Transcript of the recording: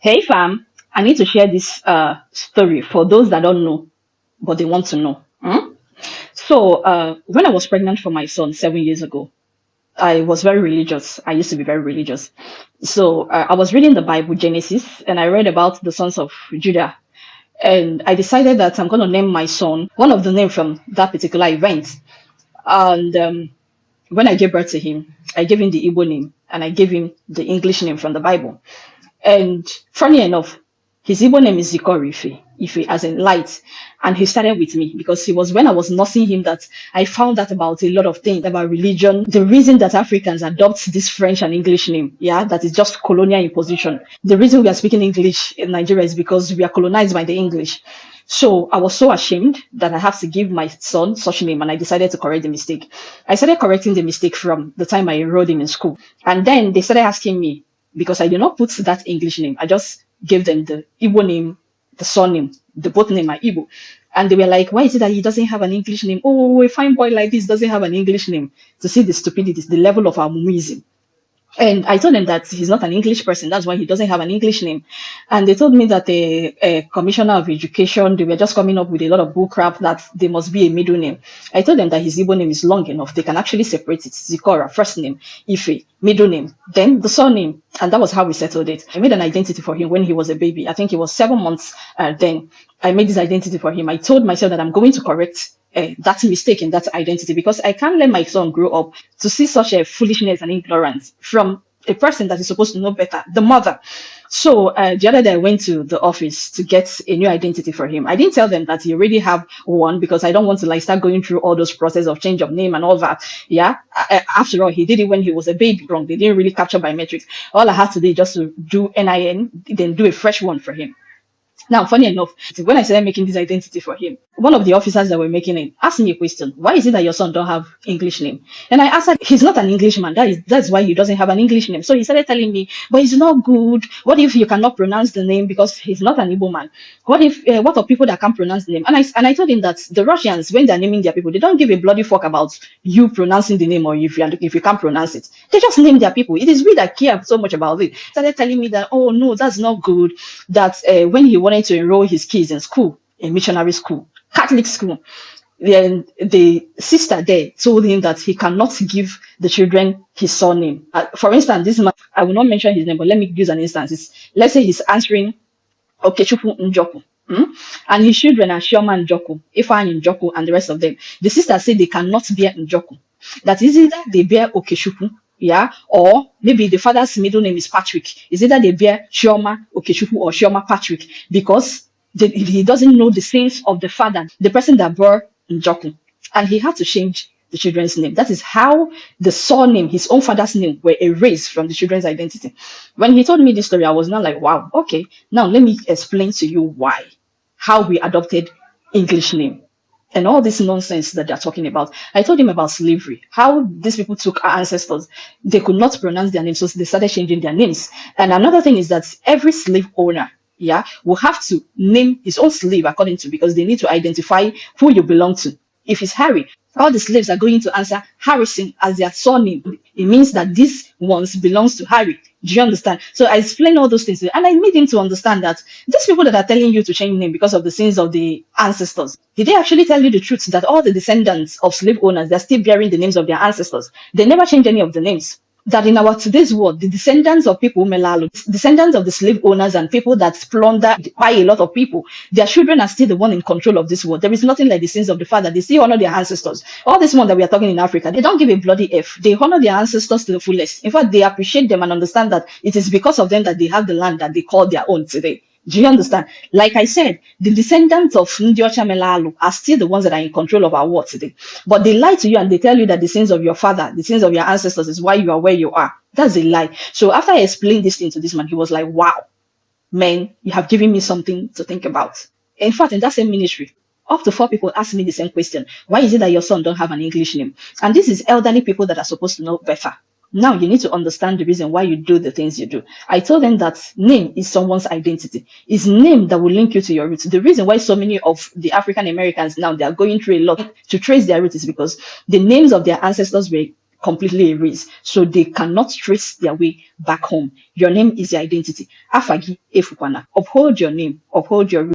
Hey fam, I need to share this story for those that don't know, but they want to know. When I was pregnant for my son 7 years ago, I was very religious. I used to be very religious. I was reading the Bible, Genesis, and I read about the sons of Judah. And I decided that I'm going to name my son one of the names from that particular event. And when I gave birth to him, I gave him the Igbo name and I gave him the English name from the Bible. And funny enough, his Igbo name is Zikori Ife as in light. And he started with me because it was when I was nursing him that I found out about a lot of things about religion. The reason that Africans adopt this French and English name, yeah, that is just colonial imposition. The reason we are speaking English in Nigeria is because we are colonized by the English. So I was so ashamed that I have to give my son such a name, and I decided to correct the mistake. I started correcting the mistake from the time I enrolled him in school. And then they started asking me, because I did not put that English name. I just gave them the Igbo name, the surname, the both name are Igbo. And they were like, why is it that he doesn't have an English name? Oh, a fine boy like this doesn't have an English name. To see the stupidity, the level of our muism. And I told them that he's not an English person. That's why he doesn't have an English name. And they told me that the commissioner of education, they were just coming up with a lot of bull crap that there must be a middle name. I told them that his Igbo name is long enough. They can actually separate it. Zikora, first name, Ife, middle name, then the surname. And that was how we settled it. I made an identity for him when he was a baby. I think he was 7 months then. I made this identity for him. I told myself that I'm going to correct that mistake in that identity because I can't let my son grow up to see such a foolishness and ignorance from a person that is supposed to know better, the mother. The other day I went to the office to get a new identity for him. I didn't tell them that he already have one because I don't want to like start going through all those process of change of name and all that. Yeah. After all, he did it when he was a baby. Wrong. They didn't really capture biometrics. All I had to do is just to do NIN, then do a fresh one for him. Now, funny enough, when I started making this identity for him, one of the officers that were making it asked me a question. Why is it that your son don't have English name? And I answered, he's not an Englishman. That's why he doesn't have an English name. So he started telling me, but it's not good. What if you cannot pronounce the name because he's not an Igbo man? What of people that can't pronounce the name? And I told him that the Russians, when they're naming their people, they don't give a bloody fuck about you pronouncing the name or if you can't pronounce it. They just name their people. It is we that care so much about it. Started telling me that, oh no, that's not good. That when he wanted to enroll his kids in school, in missionary school, Catholic school, then the sister there told him that he cannot give the children his surname. For instance, this man, I will not mention his name, but let me use an instance. Let's say he's answering Okechukwu Njoku. And his children are Shioma Njoku, Ifeanyi Njoku, and the rest of them. The sister said they cannot bear Njoku. That is either they bear Okechukwu, yeah, or maybe the father's middle name is Patrick. Is either they bear Shioma Okechukwu or Shioma Patrick because he doesn't know the sins of the father, the person that bore Njoku, and he had to change the children's name. That is how the surname, his own father's name, were erased from the children's identity. When he told me this story, I was not like, wow, okay, now let me explain to you why, how we adopted English name and all this nonsense that they're talking about. I told him about slavery, how these people took our ancestors. They could not pronounce their names, so they started changing their names. And another thing is that every slave owner, yeah, will have to name his own slave according to, because they need to identify who you belong to. If it's Harry, all the slaves are going to answer Harrison as their surname. It means that this ones belongs to Harry. Do you understand? So I explained all those things, and I made him to understand that these people that are telling you to change name because of the sins of the ancestors, did they actually tell you the truth that all the descendants of slave owners, they're still bearing the names of their ancestors? They never change any of the names. That in our today's world, the descendants of people, Melalo, descendants of the slave owners and people that plunder by a lot of people, their children are still the one in control of this world. There is nothing like the sins of the father. They still honor their ancestors. All this one that we are talking in Africa, they don't give a bloody F. They honor their ancestors to the fullest. In fact, they appreciate them and understand that it is because of them that they have the land that they call their own today. Do you understand? Like I said, the descendants of Ndiocha Melalu are still the ones that are in control of our world today. But they lie to you and they tell you that the sins of your father, the sins of your ancestors is why you are where you are. That's a lie. So after I explained this thing to this man, he was like, wow, man, you have given me something to think about. In fact, in that same ministry, up to 4 people asked me the same question. Why is it that your son don't have an English name? And this is elderly people that are supposed to know better. Now you need to understand the reason why you do the things you do. I told them that name is someone's identity. It's name that will link you to your roots. The reason why so many of the African Americans now, they are going through a lot to trace their roots is because the names of their ancestors were completely erased. So they cannot trace their way back home. Your name is your identity. Afagi Efukwana. Uphold your name, uphold your